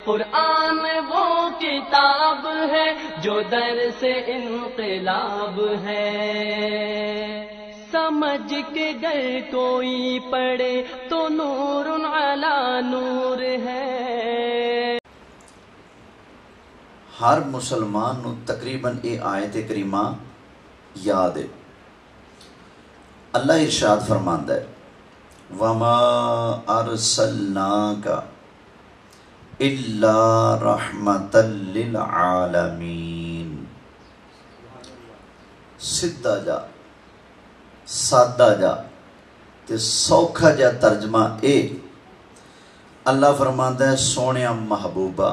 قرآن وہ کتاب ہے جو در سے انقلاب ہے، سمجھ کے گر کوئی پڑھے تو نور علی نور ہے۔ ہر مسلمان نو تقریباً یہ آیت کریمہ یاد ہے۔ اللہ ارشاد فرماندا ہے وَمَا أَرْسَلْنَاكَ إِلَّا رَحْمَةً لِلْعَالَمِينَ۔ سدھا جا سادہ جا تے سوکھا جا ترجمہ اے، اللہ فرماندا ہے سونیا محبوبہ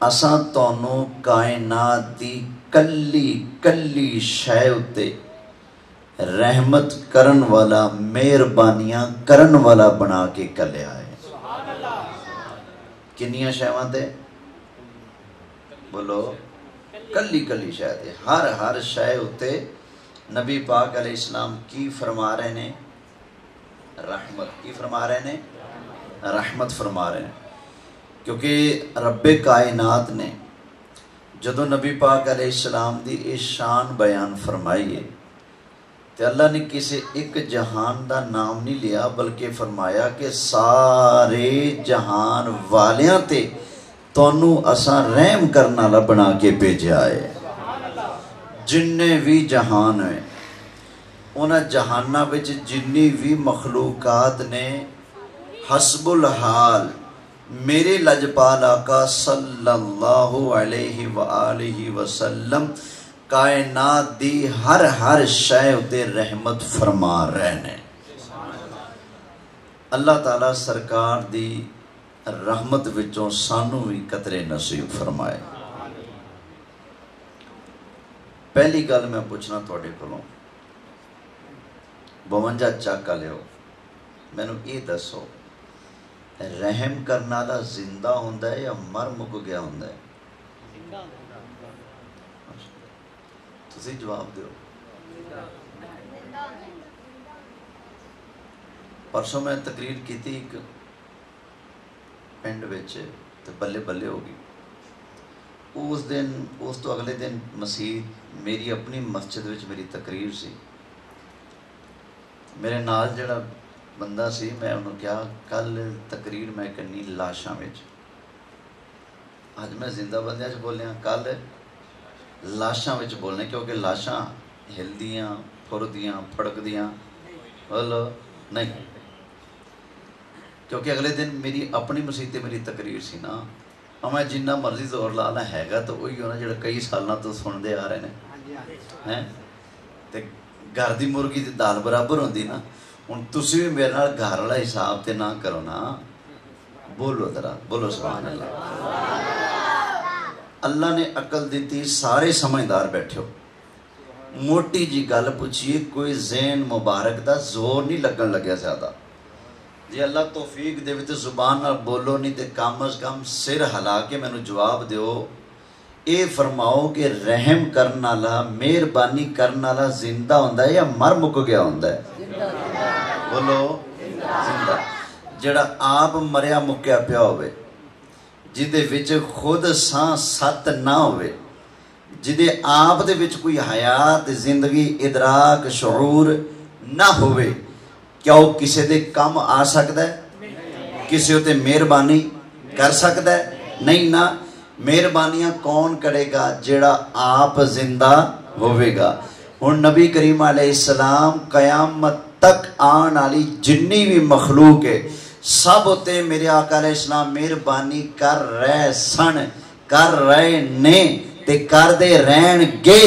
اساں تانوں کائنات دی کلی کلی شے اتے رحمت کرن والا مہربانیاں کرن والا بنا کے کلیا ہے۔ کنیاں شیواں تے بولو کلی کلی شے تے ہر شے اتے نبی پاک علیہ السلام کی فرما رہے نے؟ رحمت۔ کی فرما رہے نے؟ رحمت فرما رہے ہیں، کیونکہ رب کائنات نے جدو نبی پاک علیہ السلام دی اس شان بیان فرمائی ہے تو اللہ نے کسی ایک جہان دا نام نہیں لیا، بلکہ فرمایا کہ سارے جہان والیاں تے تانوں اساں رحم کرنا والا بنا کے بھیجا ہے۔ جننے بھی جہان ہیں انہاں جہاناں وچ جنی بھی مخلوقات نے حسب الحال میرے لجپال آقا صلی اللہ علیہ وآلہ وسلم کائنات دی ہر شے اتے رحمت فرما رہے ہیں۔ اللہ تعالیٰ سرکار دی رحمت وچوں سانو بھی قطرے نصیب فرمائے۔ پہلی گل میں پوچھنا تواڈے کولوں 52 چاکا لیو، مینوں یہ دسو رحم کرنا والا زندہ ہوندا ہے یا مر مک گیا ہوندا ہے؟ تسی جواب دیو۔ پرسوں میں تقریر کیتی ایک پنڈ وچ تے بلے بلے ہو گئی۔ اس تو اگلے دن مسجد میری اپنی مسجد وچ میری تقریر سی، میرے نال جڑا بندہ سی میں انہوں کہا کل تقریر میں کرنی لاشاں وچ، آج میں زندہ بندیاں چ بولیا، کل لاشاں وچ بولنے، کیونکہ لاشاں ہلدیاں پھردیاں پھڑکدیاں بولو نہیں، کیونکہ اگلے دن میری اپنی مسجد تے میری تقریر سی نا، میں جنہ مرضی زور لا لا ہے گا تو وہی ہونا جڑا کئی سالاں تو سنتے آ رہے ہیں تے گھر دی مرغی تے دال برابر ہوندی نا۔ ہوں تسی بھی میرے نال گھر والا حساب تے نہ کرو نا، بولو ذرا بولو سبحان اللہ۔ اللہ نے عقل دیتی، سارے سمجھدار بیٹھے ہو، موٹی جی گل پوچھیے، کوئی ذہن مبارک دا زور نہیں لگن لگیا زیادہ، جی اللہ توفیق دے تو زبان نال بولو، نہیں تے کم از کم سر ہلا کے مینوں جواب دیو، اے فرماؤ کہ رحم کرن والا مہربانی کرن والا زندہ ہوندا ہے یا مر مک گیا ہوندا ہے؟ بولو زندہ۔ جڑا آپ مریا مکیا پیا ہوئے، جدے وچ خود ساں ست نہ ہوئے، جدے آپ دے وچ کوئی حیات زندگی ادراک شعور نہ ہوئے، کیا وہ کسے دے کم آ سکتا ہے؟ کسے ہوتے مہربانی کر سکتا ہے؟ نہیں نا۔ مہربانیاں کون کرے گا؟ جڑا آپ زندہ ہوئے گا۔ اور نبی کریم علیہ السلام قیامت تک آن والی جنی بھی مخلوق ہے سب ہوتے میرے آقا علیہ السلام مہربانی کر رہے سن، کر رہے نے تے کر دے رہن گے،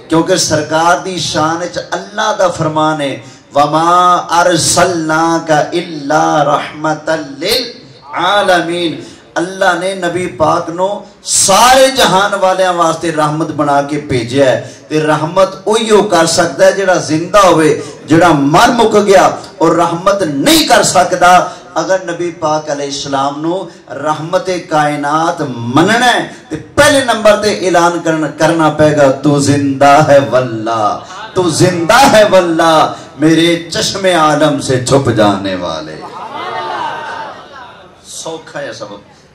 کیونکہ سرکار دی شان وچ اللہ دا فرمان ہے وَمَا أَرْسَلْنَاكَ إِلَّا رَحْمَةً لِلْعَالَمِينَ۔ اللہ نے نبی پاک نو سارے جہان والیاں واسطے رحمت بنا کے بھیجیا ہے، تے رحمت اوہی کر سکتا ہے جڑا زندہ ہوئے، جڑا مر مک گیا اور رحمت نہیں کر سکتا۔ اگر نبی پاک علیہ السلام نو رحمت کائنات مننا ہے تے پہلے نمبر تے اعلان کرنا پے گا تو زندہ ہے واللہ، تو زندہ ہے واللہ میرے چشم عالم سے چھپ جانے والے۔ سوکھا ہے سبب،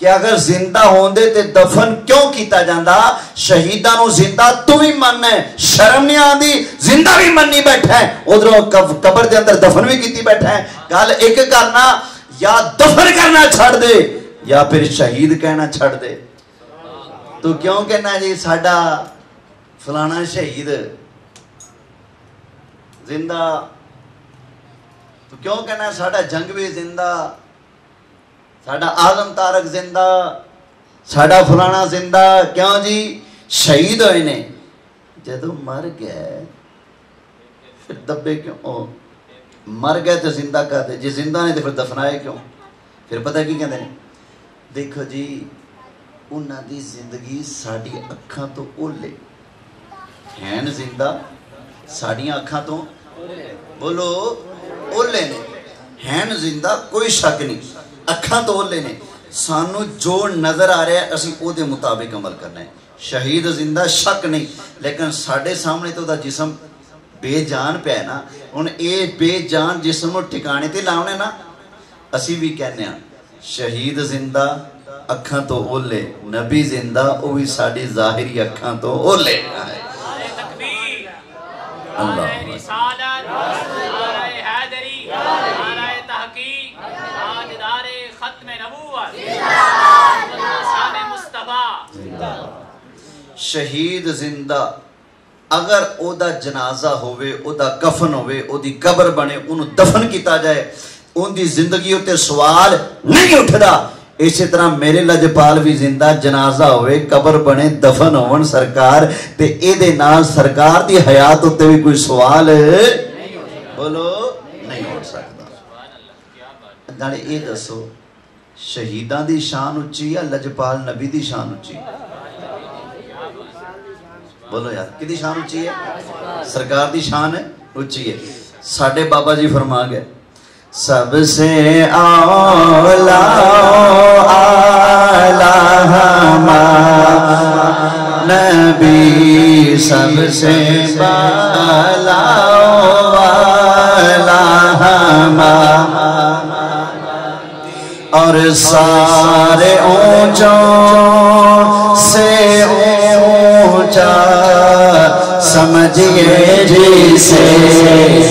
کہ اگر زندہ ہوندے تے دفن کیوں کیتا جاندہ؟ شہیداں نو زندہ تو بھی مننا ہے، شرم نہیں آندی، زندہ بھی مننی بیٹھا ہے، ادھروں قبر دے اندر دفن بھی کیتی بیٹھا ہے۔ گل ایک کرنا، یا دفن کرنا چھڑ دے یا پھر شہید کہنا چھڑ دے۔ تو کیوں کہنا جی ساڈا فلانا شہید زندہ، تو کیوں کہنا ساڈا جنگوی زندہ، ساڈا اعظم تارک زندہ، ساڈا فلانا زندہ؟ کیوں جی؟ شہید ہوئے نے، جدو مر گئے پھر دبے کیوں؟ مر گئے تو زندہ کہتے، جی زندہ نے تو پھر دفنائے کیوں؟ پھر پتہ کی کہتے ہیں؟ دیکھو جی انہاں دی زندگی ساڑی اکھاں تو اولے ہیں زندہ، ساڑیاں اکھاں تو بولو اولے نے ہیں زندہ، کوئی شک نہیں، اکھاں تو اولے نے، سانو جو نظر آ رہا ہے اسی او دے مطابق عمل کرنا ہے۔ شہید زندہ شک نہیں، لیکن ساڑے سامنے تو دا جسم بے جان پہ ہے نا، ان اے بے جان جسم نو ٹھکانے تے لاؤنے نا، اسی بھی کہنے ہیں شہید زندہ اکھاں تو اولے، نبی زندہ اوہی ساڑی ظاہری اکھاں تو اولے۔ اللہ رسالت، نعرہ حیدری، نعرہ تحقیق، تاجدار ختم نبوت، شان مصطفیٰ۔ شہید زندہ اگر او دا جنازہ ہوئے، او دا کفن ہوئے، او دی قبر بنے، انہوں دفن کیتا جائے، ان دی زندگی ہوتے سوال نہیں اٹھدا۔ اسی طرح میرے لجپال بھی زندہ جنازہ ہوئے، قبر بنے، دفن ہون سرکار تے اے دے نال سرکار دی حیات ہوتے بھی کوئی سوال بولو نہیں ہو سکتا۔ نالے اے دسو شہیدان دی شان اچھی یا لجپال نبی دی شان اچھی؟ بولو یار کدی شان اچھی ہے؟ سرکار دی شان ہے اچھی ہے۔ ساڑھے بابا جی فرما گئے سب سے اولا اعلیٰ ہمارا نبی، سب سے بالا اعلیٰ ہمارا، اور سارے اونچوں سے اونچا سمجھئے جسے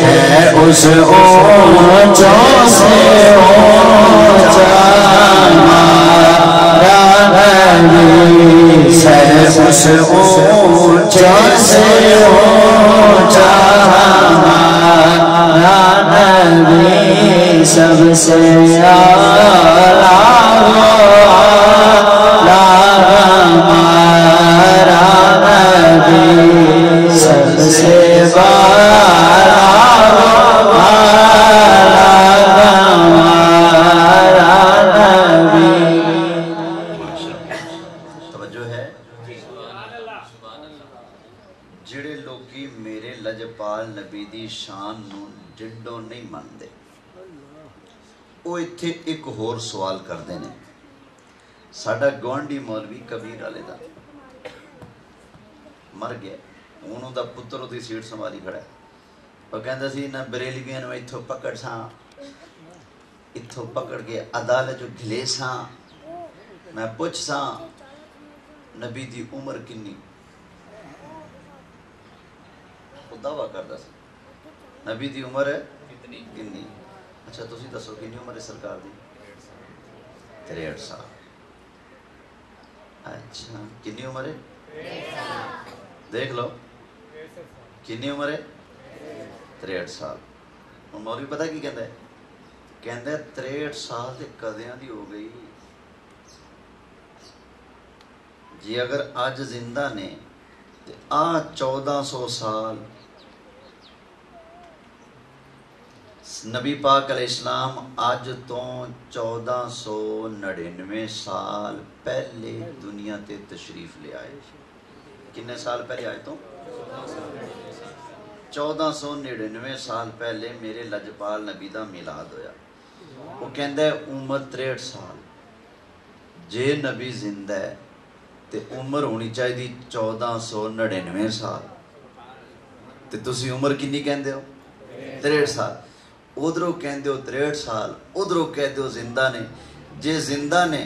ہے اس اونچوں سے اونچا ہمارا نبی، ہے اس اونچوں سے اونچا ہمارا نبی، سب سے اعلیٰ ہمارا نبی، سب سے بالا ہمارا نبی۔ توجہ ہے؟ جڑے لوگی میرے لجپال نبی دی شان نو ڈنڈو نہیں مندے، وہ اتھے ایک ہور سوال کر دینے۔ ساڑھا گوانڈی مولوی کبیر علی دا مر گیا، انہوں دا پتر دی سیٹ سنبھالی کھڑا ہے، وہ کہندہ سی نہ بریلویاں نو اتھو پکڑ ساں، اتھو پکڑ کے عدالت جو گھلے ساں، میں پوچھ ساں نبی دی عمر کنی؟ وہ دعویٰ کردہ سی نبی دی عمر ہے کنی؟ اچھا تسی دسو کنی عمر ہے سرکار دی؟ 63 سال۔ اچھا کنی عمر ہے؟ دیکھ لو کنی عمر ہے؟ 63 سال۔ مولوی پتہ کی کہندہ ہے؟ کہندہ ہے 63 سال دے قدیاں دی ہو گئی جی، اگر آج زندہ نے آج 1400 سال نبی پاک علیہ السلام آج تو 1499 سال پہلے دنیا تے تشریف لے آئے۔ کنے سال پہلے آئے تو 1499 سال پہلے میرے لجپال نبی دا میلاد ہویا۔ وہ کہندہ ہے عمر 63 سال، جے نبی زندہ ہے تے عمر ہونی چاہی دی 1499 سال، تے تسی عمر کنی کہندے ہو؟ 63 سال۔ ادھروں کہندے ہو 63 سال، ادھروں کہندے ہو زندہ نے، جے زندہ نے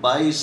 22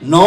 9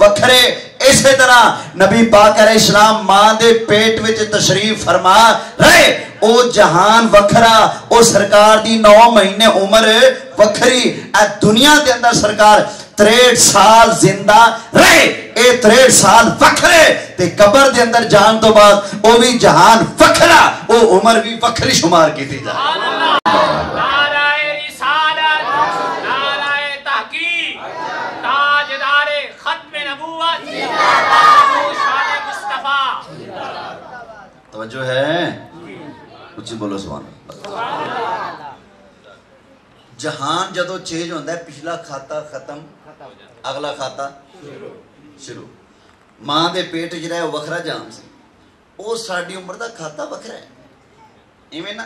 وکھرے. اسی طرح نبی پاک علیہ السلام ماں دے پیٹ وچ تشریف فرما رہے او جہان وکھرا, او سرکار دی 9 مہینے عمر وکھری. اے دنیا دے اندر سرکار 63 سال زندہ رہے, اے 63 سال وکھرے تے قبر دے اندر جان تو بعد او بھی جہان وکھرا, او عمر بھی وکھری شمار کیتی جائے. توجہ ہے, اچھی بولو سبحان اللہ. جہان جدو چینج ہوتا ہے, پچھلا کھاتا ختم, اگلا کھاتا شروع. ماں دے پیٹ جڑا ہے وکھرا جہان سی, او ساڈی عمر دا کھاتا وکھرا ہے. ایویں نا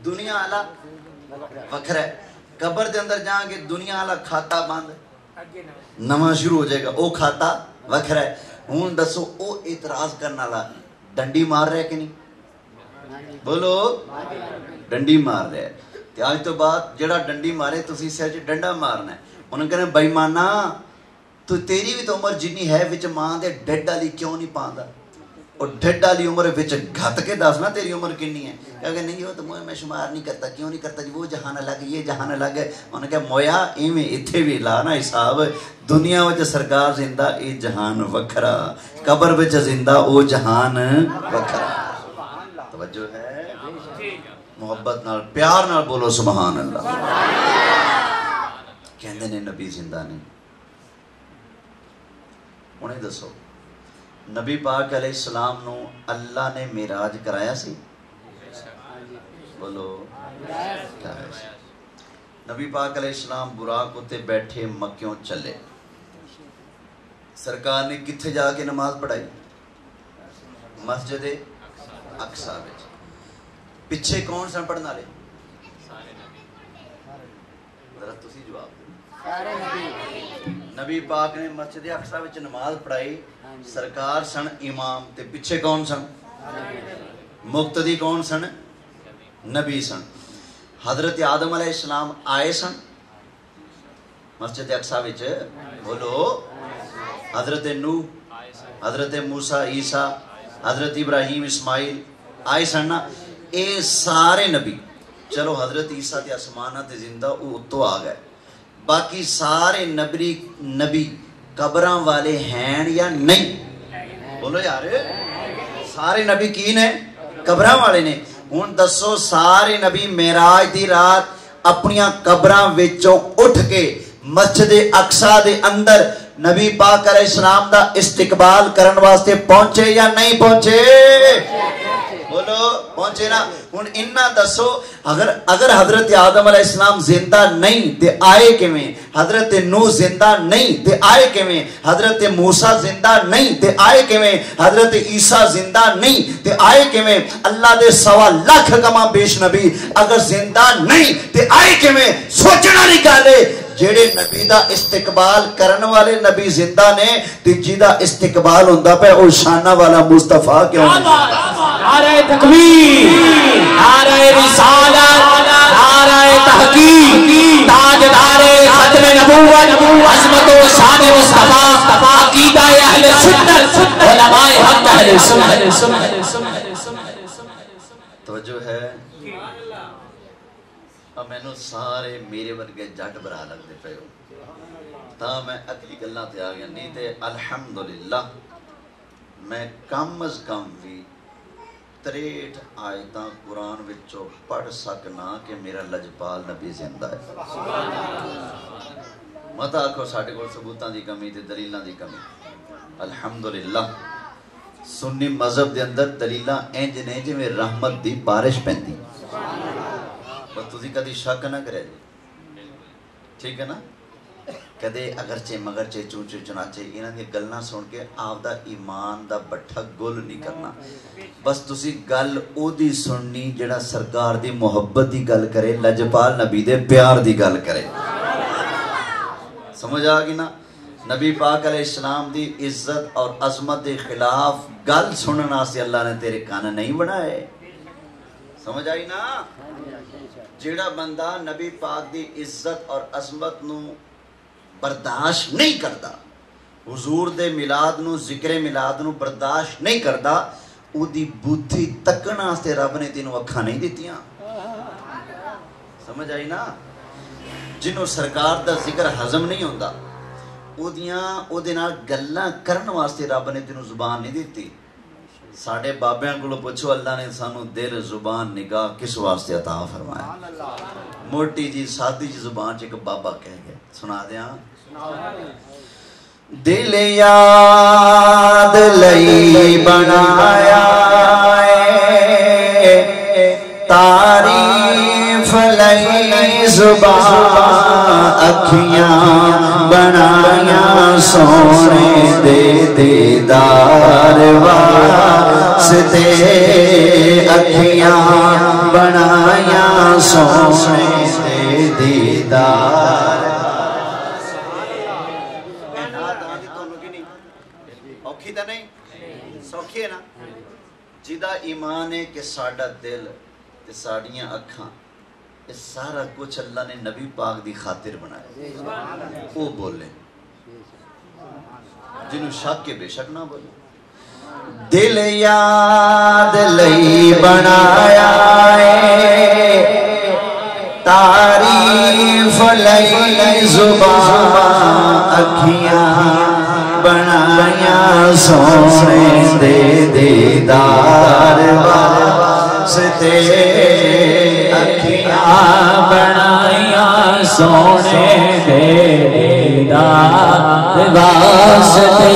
دنیا والا وکھرا ہے, قبر دے اندر جان کے دنیا والا کھاتا بند, نواں شروع ہو جائے گا, او کھاتا وکھرا ہے. ہوں دسو او اعتراض کرنے والا ڈنڈی مار رہا ہے کہ نہیں؟ بولو ڈنڈی مار رہا ہے. تے آج تو بعد جڑا ڈنڈی مارے تسی سر چ ڈنڈا مارنا ہے. انہوں نے کہنا بے ایمانا تو تیری بھی تو عمر جنی ہے وچ ماں دے ڈڈ والی کیوں نہیں پاندا, اور ڈڈ والی عمر وچ گھت کے دسنا تیری عمر کنی ہے. کہ نہیں وہ تو میں شمار نہیں کرتا. کیوں نہیں کرتا جی, وہ جہان الگ یہ جہان الگ ہے. انہوں نے کہا مویا ایویں ایتھے بھی لانا حساب, دنیا وچ سرکار زندہ اے جہان وکھرا, قبر وچ زندہ او جہان وکھرا. توجہ ہے, محبت نال پیار نال بولو سبحان اللہ. کہندے نے نبی زندہ نہیں. انہیں دسو نبی پاک علیہ السلام نو اللہ نے معراج کرایا سی؟ بولو کرایا سی. نبی پاک علیہ السلام براق اتے بیٹھے مکیوں چلے. سرکار نے کتھے جا کے نماز پڑھائی؟ مسجد اقصی وچ. پیچھے کون سن پڑھن والے؟ ذرا تسی جواب دو. نبی پاک نے مسجد اقصی وچ نماز پڑھائی, سرکار سن امام, تے پیچھے کون سن؟ مقتدی کون سن؟ نبی سن. حضرت آدم علیہ السلام آئے سن مسجد اقصی وچ, بولو. حضرت نوح, حضرت موسیٰ عیسیٰ, حضرت ابراہیم اسماعیل آئے سن نا. اے سارے نبی, چلو حضرت عیسیٰ تے آسمانہ تے زندہ او اتو آ گئے, باقی سارے نبی قبراں والے ہیں یا نہیں؟ بولو یار, سارے نبی کی نے؟ قبراں والے نے. ہن دسو سارے نبی معراج دی رات اپنیاں قبراں وچوں اٹھ کے مسجد اقصی دے اندر نبی پاک علیہ السلام دا استقبال کرن واسطے پہنچے یا نہیں پہنچے؟ بولو پہنچے نا. ہن انہاں دسو اگر حضرت آدم علیہ السلام زندہ نہیں تے آئے کیویں؟ حضرت نوح زندہ نہیں تے آئے کیویں؟ حضرت موسیٰ زندہ نہیں تے آئے کیویں؟ حضرت عیسیٰ زندہ نہیں تے آئے کیویں؟ اللہ دے 1.25 لاکھ کما بیش نبی اگر زندہ نہیں تے آئے کیویں؟ سوچنا نہیں گالے. جیڑے نبی دا استقبال کرن والے نبی زندہ نے تے جیدا استقبال ہوندا پے او شانہ والا مصطفیٰ کیوں نہیں؟ نعرہ تکبیر, نعرہ رسالت, نعرہ تحقیق, تاجدار ختم نبوت, عظمت و شان مصطفیٰ, عقیدہ اہل سنت, علماء حق اہل سنت. توجہ ہے. اب میں نو سارے میرے ورگے جٹ برا لگتے پے ہو, تا میں اگلی گلاں تے آ گیا. نہیں تے الحمدللہ میں کم از کم بھی 63 آیتاں قرآن وچوں پڑھ سکنا کہ میرا لجپال نبی زندہ ہے. مت آکھو ساڈے کول ثبوتاں دی کمی تے دلیلاں دی کمی. الحمدللہ سنی مذہب دے اندر دلیلاں انج نے جویں رحمت دی بارش پیندی. بس تسی کدی شک نہ کرے جی, ٹھیک ہے نا. کدے اگرچہ مگرچہ چونچے چناچے انہاں دی گلاں سن کے آپ دا ایمان دا بٹھا گل نہیں کرنا. بس تسی گل او دی سننی جڑا سرکار دی محبت دی گل کرے, لجپال نبی دے پیار دی گل کرے. سمجھ آ گئی نا. نبی پاک علیہ السلام دی عزت اور عظمت دے خلاف گل سنن واسطے اللہ نے تیرے کان نہیں بنائے. سمجھ آئی نا. جیڑا بندہ نبی پاک دی عزت اور عظمت نو برداشت نہیں کرتا, حضور دے میلاد نو ذکر میلاد نو برداشت نہیں کردا او دی بدھی تکن واسطے رب نے تینوں اکھاں نہیں دتیاں سمجھ آئی نا جنوں سرکار دا ذکر ہضم نہیں ہوندا او دے نال گلاں کرن واسطے رب نے تینوں زبان نہیں دتی ساڈے بابیاں کولوں پوچھو اللہ نے سانو دل زبان نگاہ کس واسطے عطا فرمایا موٹی جی سادی جی زبان چ ایک بابا کہہ گیا سنا دیاں دل یاد لئی بنایا تعریف لئی زبان اکھیاں بنایا سونے دے دیدار واسطے اکھیاں بنایا سونے دے دیدار اوکھی تا نہیں سوکھی ہے نا جدا ایمان ہے کہ ساڑا دل تے ساڑیاں اکھاں یہ سارا کچھ اللہ نے نبی پاک دی خاطر بنایا وہ بولے جنہوں شک کے بے شک نہ بولے دل یاد لئی بنایا تعریف لئی زبان اکھیاں بنایا سونے دے دیدار واسطے اکھیاں بنایا سونے دے دیدار واسطے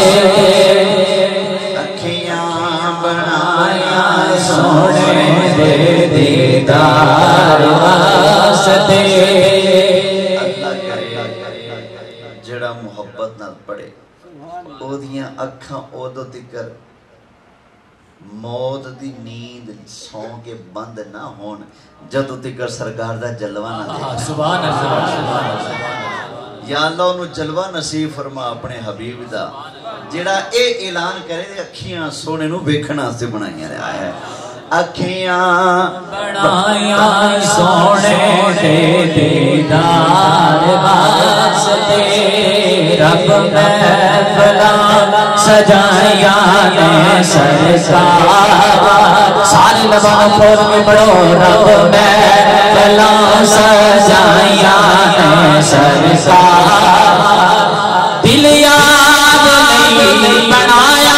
اکھیاں بنایا سونے دے دیدار واسطے جڑا محبت نال پڑھے او دیاں اکھاں اودو تکر موت دی نیند سو کے بند نہ ہون جدو تکر سرکار دا جلوہ نہ دے سبحان اللہ یا اللہ انہوں جلوہ نصیب فرما اپنے حبیب دا جڑا اے اعلان کرے دے اکھیاں سونے نو بیکھنا سے بنائیاں رہا ہے اکھیاں بنایا سونے دے دیدار واسطے رب محفلا سجایا نے سرکار سارے لباں کھول کے پڑھو رب محفلا سجایا نے سرکار دل یاد نہیں بنایا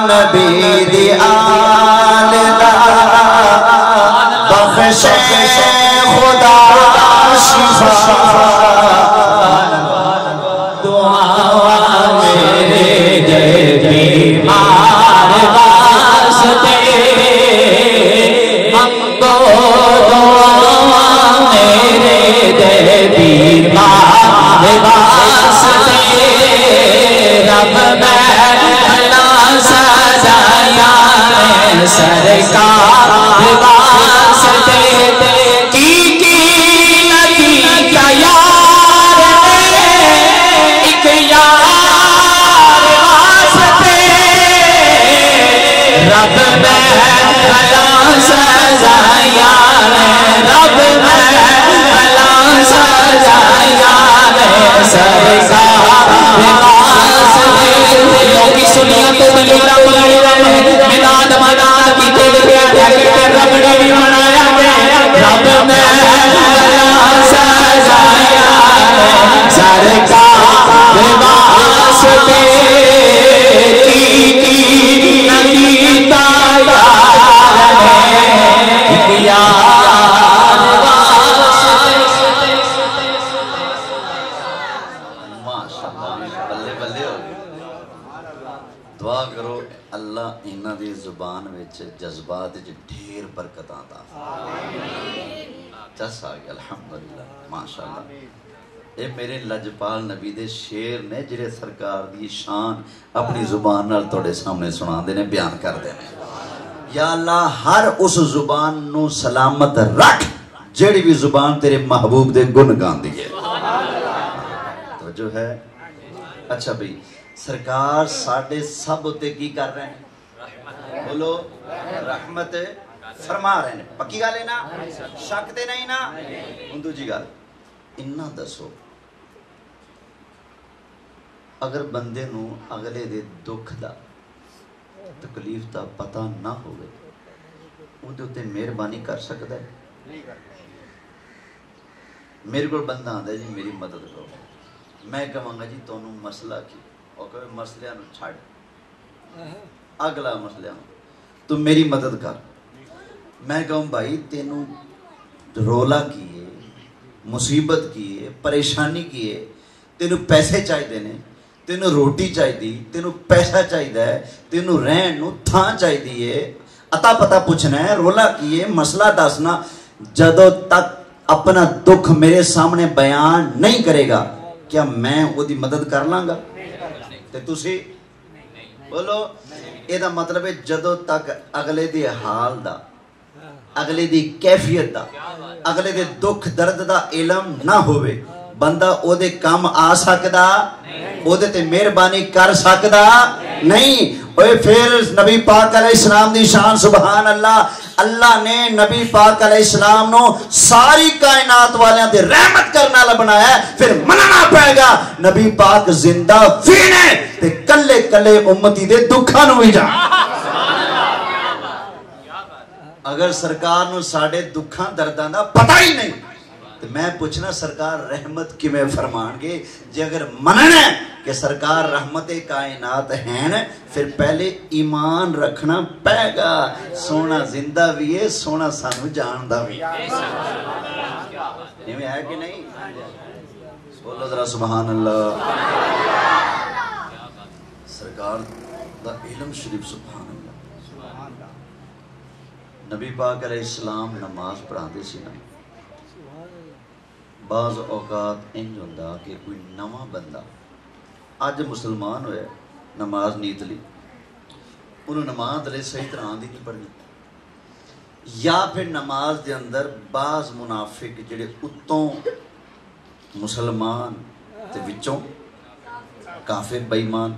نبی دی آل دا بخش خدا شفا دعا میرے دے بیمار واسطے منگو دعا میرے دے بیمار واسطے رب سرکار واسطے کی نبی کا یار ایک یار واسطے رب میں بلا سزایا رب زبان وچ جذبات وچ ڈھیر برکتاں دا چس آ گیا الحمدللہ ماشاءاللہ۔ اے میرے لجپال نبی دے شعر نے جڑے سرکار دی شان اپنی زبان نال تواڈے سامنے سنا دے نے، بیان کر دے نے۔ یا اللہ ہر اس زبان نو سلامت رکھ جڑی بھی زبان تیرے محبوب دے گن گاندی ہے، تو جو ہے۔ اچھا بھئی سرکار ساڈے سب تے کی کر رہے ہیں؟ بولو رحمت فرما رہے ہیں، پکی گل ہے نا؟ شک تے نہیں نا؟ ہن دوجی گل انہاں دسو، اگر بندے نو اگلے دے دکھ دا تکلیف دا پتہ نہ ہوئے او دے تے مہربانی کر سکدا ہے؟ میرے کو بندہ آندا ہے جی میری مدد کرو، میں کہاں گا جی تانوں مسئلہ کی، اور کہ مسئلہ نو چھڑ اگلا مسئلہ نو تو میری مدد کر۔ میں کہوں بھائی تینوں رولا کیے، مصیبت کیے، پریشانی کیے، تینوں پیسے چاہی دینے، تینوں روٹی چاہی دی، تینوں پیسہ چاہی دے، تینوں رہن نو تھان چاہی دیے، عطا پتہ پوچھنا ہے، رولا کیے، مسئلہ دسنا، جدو تک اپنا دکھ میرے سامنے بیان نہیں کرے گا کیا میں وہ دی مدد کر لانگا؟ تے تسی بولو اے دا مطلب ہے جدو تک اگلے دی حال دا، اگلے دی کیفیت دا، اگلے دے دکھ درد دا علم نہ ہوئے بندہ او دے کام آ سکدا، او دے تے مہربانی کر سکدا نہیں۔ اوے پھر نبی پاک علیہ السلام دی شان سبحان اللہ، اللہ نے نبی پاک علیہ السلام نو ساری کائنات والیاں دے رحمت کرنا والا بنایا ہے، پھر مننا پائے گا نبی پاک زندہ فی نے تے کلے کلے امتی دے دکھاں نو بھی جان۔ اگر سرکار نو ساڑے دکھاں درداں دا پتہ ہی نہیں تو میں پوچھنا سرکار رحمت کی میں فرمان گے؟ جی اگر مننا ہے کہ سرکار رحمت کائنات ہیں پھر پہلے ایمان رکھنا پائے گا، سونا زندہ بھی ہے، سونا سانو جاندہ بھی ہے، ہے کہ نہیں؟ بولو ذرا سبحان اللہ۔ سرکار دا علم شریف سبحان اللہ۔ نبی پاک علیہ السلام نماز پڑھا دے سی نا، بعض اوقات انج ہوندا کہ کوئی نواں بندہ اج مسلمان ہویا نماز نیت لی، انہوں نماز دلے صحیح طرح آندھی نہیں پڑھنی، یا پھر نماز دے اندر بعض منافق جڑے اتوں مسلمان تے وچوں کافر بے ایمان،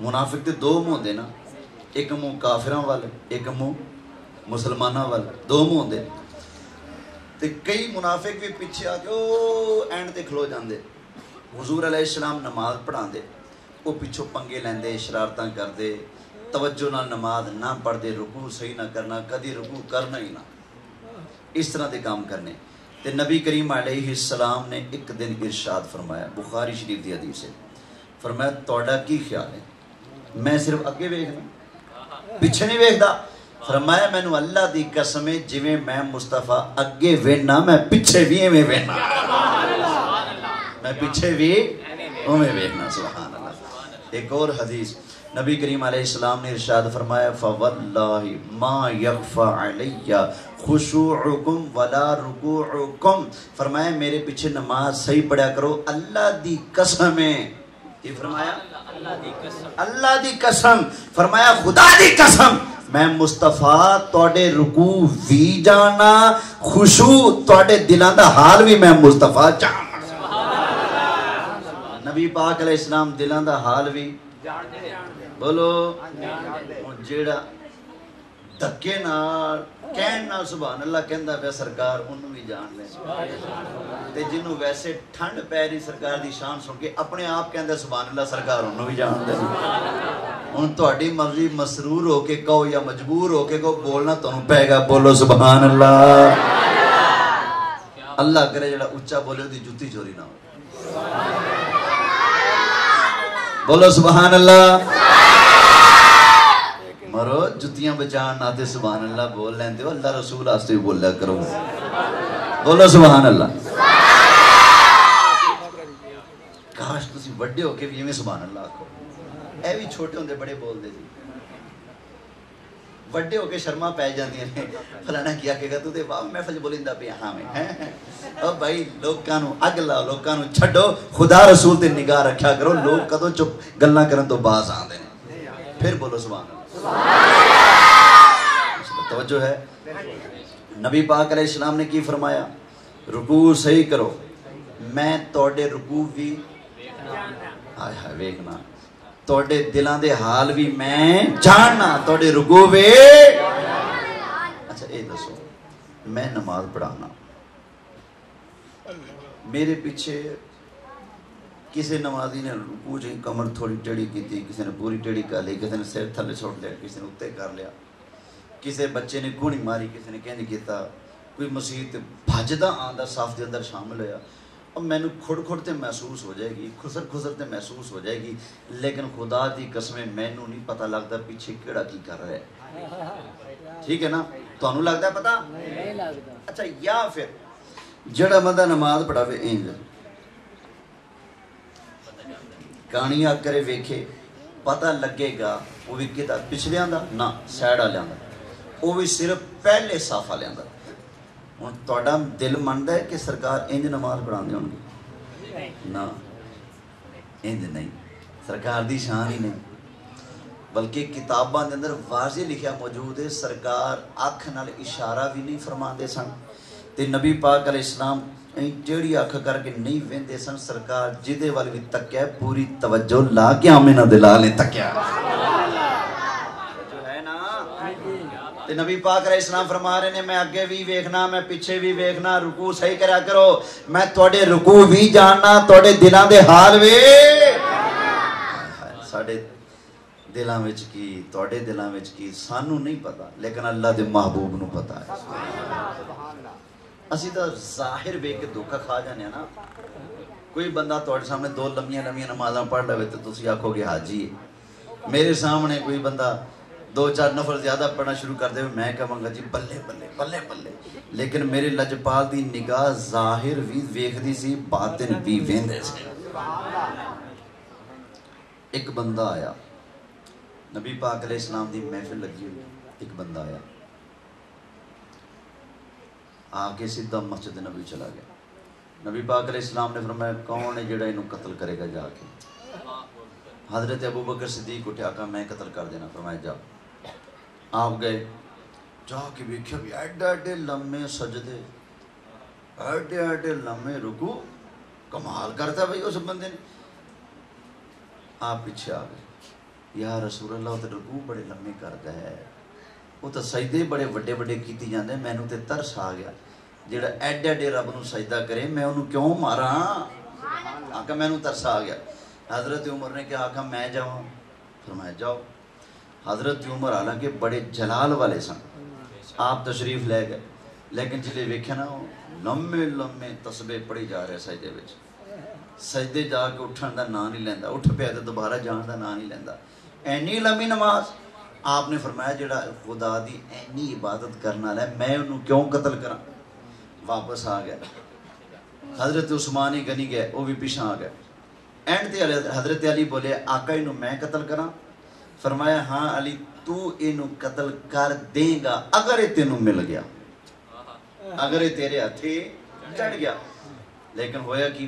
منافق تے دو منہ ہوندے نا، ایک منہ کافراں والے ایک منہ مسلماناں والے، دو منہ ہوندے۔ تے کئی منافق بھی پیچھے آ کے او اینڈ تے کھلو جاندے، حضور علیہ السلام نماز پڑھا دے، وہ پیچھوں پنگے لیندے، شرارتاں کر دے، توجہ نہ نماز نہ پڑھ دے، رکوع صحیح نہ کرنا، کدی رکوع کرنا ہی نہ، اس طرح دے کام کرنے۔ تے نبی کریم علیہ السلام نے ایک دن ارشاد فرمایا، بخاری شریف دی حدیث ہے، فرمایا توڑا کی خیال ہے؟ میں صرف اگے ویکھنا پیچھے نہیں ویکھدا؟ فرمایا مینوں اللہ دی قسم ہے جویں میں مصطفیٰ اگے وینا میں پیچھے بھی ایویں وینا، میں پیچھے بھی اوویں ویکھنا سبحان اللہ۔ ایک اور حدیث نبی کریم علیہ السلام نے ارشاد فرمایا فواللہ ما یخفی علی خشوعکم ولا رکوعکم، فرمایا میرے پیچھے نماز صحیح پڑھا کرو، اللہ دی قسم ہے، یہ فرمایا اللہ دی قسم، فرمایا خدا دی قسم میں مصطفیٰ توڑے رکوع بھی جانا، خشوع توڑے دلان دا حال بھی میں مصطفیٰ جانا۔ نبی پاک علیہ السلام دلان دا حال بھی بولو، جیڑا دھکے نال کہن نال سبحان اللہ کہندا پیا سرکار انہوں بھی جان لیں، تے جنہوں ویسے ٹھنڈ پੈ رہی سرکار دی شان سن کے اپنے آپ کہندا سبحان اللہ سرکار انہوں بھی جان لیں۔ ان تہاڈی مرضی مسرور ہو کے کہو یا مجبور ہو کے کہو، بولنا تانوں پے گا، بولو سبحان اللہ۔ اللہ کرے جڑا اچھا بولے دی جُتی چوری نہ ہو، بولو سبحان اللہ۔ مرو جتیاں بچان ناتے سبحان اللہ بول لیں دے، اللہ رسول آستے بھی بول لیا کرو، بولو سبحان اللہ۔ کاش تسی بڑے ہو کے بھی یہ میں سبحان اللہ آکھو، اے بھی چھوٹے ہوندے بڑے بول دے جی۔ ਵੱਡੇ ਹੋ ਕੇ ਸ਼ਰਮਾ ਪੈ ਜਾਂਦੀਆਂ ਨੇ ਫਲਾਣਾ ਕੀ ਆਖੇਗਾ ਤੂੰ ਤੇ ਵਾਹ ਮਹਿਫਲ ਬੋਲਿੰਦਾ ਪਿਆ ਹਾਂ ਮੈਂ ਓ ਭਾਈ ਲੋਕਾਂ ਨੂੰ ਅੱਗ ਲਾਓ ਲੋਕਾਂ ਨੂੰ ਛੱਡੋ ਖੁਦਾ ਰਸੂਲ ਤੇ ਨਿਗਾਹ ਰੱਖਿਆ ਕਰੋ ਲੋਕ ਕਦੋਂ ਚੁੱਪ ਗੱਲਾਂ ਕਰਨ ਤੋਂ ਬਾਜ਼ ਆਉਂਦੇ ਨੇ ਫਿਰ ਬੋਲੋ ਸੁਭਾਨ ਅੱਲਾਹ ਤਵੱਜੋ ਹੈ نبی پاک علیہ السلام نے کی فرمایا رکوع صحیح کرو میں توڑے رکوع بھی آئے ہائے ویکنا توڑے دلان دے حال بھی میں جاننا توڑے رکوع بھی اچھا اے دسو میں نماز پڑھانا میرے پیچھے کسی نمازی نے رکوع جائیں کمر تھوڑی ٹیڑی کی تھی کسی نے پوری ٹیڑی کر لی کسی نے سیر تھلے چھوڑ لیا کسی نے اتے کر لیا کسی بچے نے گونی ماری کسی نے کہنے کیتا کوئی مسیح بھاجدہ آندہ صاف دے اندر شامل ہویا اور میں نے کھڑ کھڑتے محسوس ہو جائے گی خسر خسرتے محسوس ہو جائے گی لیکن خدا دی قسمیں میں نو نہیں پتہ لگتا پیچھے کیڑا کی کر رہا ہے ٹھیک ہے نا تو انہوں لگتا ہے پتہ اچھا یا پھر جڑا مدہ نماز پڑھاوے اینج کہانی آ کرے ویکھے پتہ لگے گا وہ بھی کتا پچھلے آندہ نا سیڈا لے آندہ وہ بھی صرف پہلے صافہ لے آندہ توڑا دل مند ہے کہ سرکار انج نماز پڑھان دے ہونگے نا انج نہیں سرکار دی شان ہی نہیں بلکہ کتاباں دے اندر واضح لکھیا موجود ہے سرکار آنکھ نال اشارہ بھی نہیں فرمان دے سن تے نبی پاک علیہ السلام جیڑی آنکھ کر کے نہیں ویندے سن سرکار جدے والی بھی تکیا پوری توجہ لا کے آمینہ دلالے تکیا نبی پاک علیہ السلام فرما رہے ہیں میں آگے بھی ویکھنا میں پیچھے بھی ویکھنا رکوع صحیح کریا کرو میں توڑے رکوع بھی جاننا توڑے دلان دے حال وے ساڑے دلان وچ کی توڑے دلان وچ کی سانو نہیں پتا لیکن اللہ دے محبوب نو پتا ہے اسی تو ظاہر بے کے دھوکہ کھا جانے ہیں نا کوئی بندہ توڑے سامنے دو لمیاں نمازاں پڑھ لے تو تسی آکھو گے حاجی میرے سامنے کوئی بندہ دو چار نفر زیادہ پڑھنا شروع کر دے میں کہوں گا جی بلے بلے بلے بلے لیکن میرے لجپال دی نگاہ ظاہر بھی ویکھ دی سی باطن بھی ویندے سے ایک بندہ آیا نبی پاک علیہ السلام دی محفل لگی ہوئی ایک بندہ آیا آگے سیدھا مسجد نبی چلا گیا نبی پاک علیہ السلام نے فرمایا کون ہے جڑا انہوں قتل کرے گا جا کے حضرت ابو بکر صدیق اٹھا کہا میں قتل کر دینا فرمایا جاؤ آپ گئے جا کے بیکھیا بھی ایڈے ایڈے لمحے سجدے ایڈے ایڈے لمحے رکوع کمال کرتا ہے بھئی اس بندے نے آپ پیچھے آ گئے یا رسول اللہ وہ تو رکوع بڑے لمحے کرتا ہے وہ تو سجدے بڑے وڈے وڈے کیتی جاندے میں انہوں تے ترس آ گیا جیڑا ایڈے ایڈے رب نو سجدہ کرے میں انہوں کیوں مارا آقا میں انہوں ترس آ گیا حضرت عمر نے کہا آقا میں جاؤں فرمایا جاؤ حضرت عمر حالانکہ بڑے جلال والے سن آپ تشریف لے گئے لیکن جلے ویکھے نا لمبے لمبے تسبیح پڑھی جا رہے سجدے وچ سجدے جا کے اٹھن دا نام نہیں لیندا اٹھ پیا تے دوبارہ جان دا نام نہیں لیندا اینی لمبی نماز آپ نے فرمایا جڑا خدا دی اینی عبادت کرنا ہے میں انہوں کیوں قتل کراں واپس آ گیا حضرت عثمانی گنی گئے وہ بھی پیچھے آ گئے اینڈ تے حضرت علی بولے آقا انہوں میں قتل کراں فرمایا ہاں علی تو انہوں قتل کر دیں گا اگر یہ تینوں مل گیا اگر یہ تیرے ہتھے چڑھ گیا لیکن ہویا کہ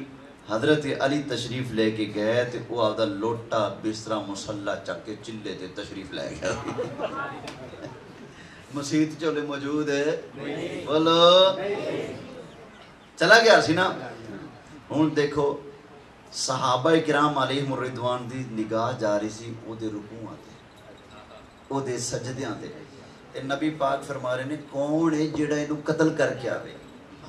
حضرت علی تشریف لے کے گئے تو وہ آدھا لوٹا بسترہ مسلح چک کے چلے تھے تشریف لے گیا مسیت چولے موجود ہے بولو چلا گیا سی نا ہوں دیکھو صحابہ کرام علیہم الرضوان دی نگاہ جاری سی او دے رکوع آتے او دے سجدے آتے نبی پاک فرما رہے نے کون ہے جڑا انہوں قتل کر کے آوے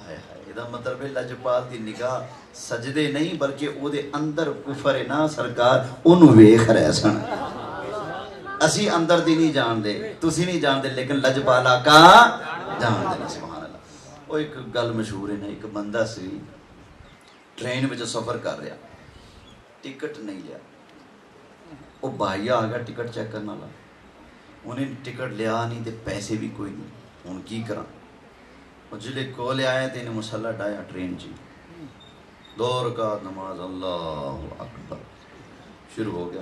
ایدہ مطلب ہے لجپال دی نگاہ سجدے نہیں بلکہ او دے اندر کفر نا سرکار انہوں ویخ رہے سن اسی اندر دی نہیں جان دے تسی نہیں جان دے لیکن لجپال آقا جان دے سبحان اللہ وہ ایک گل مشہور ہے نا ایک بندہ سی ٹرین میں جو سفر کر رہا ٹکٹ نہیں لیا وہ بھائی آ گیا ٹکٹ چیک کرنا لا انہیں ٹکٹ لیا نہیں تے پیسے بھی کوئی نہیں ان کی کرا اور جلے کولے آئے تھے انہیں مسلح ڈایا ٹرین چی 2 رکعت نماز اللہ اکبر شروع ہو گیا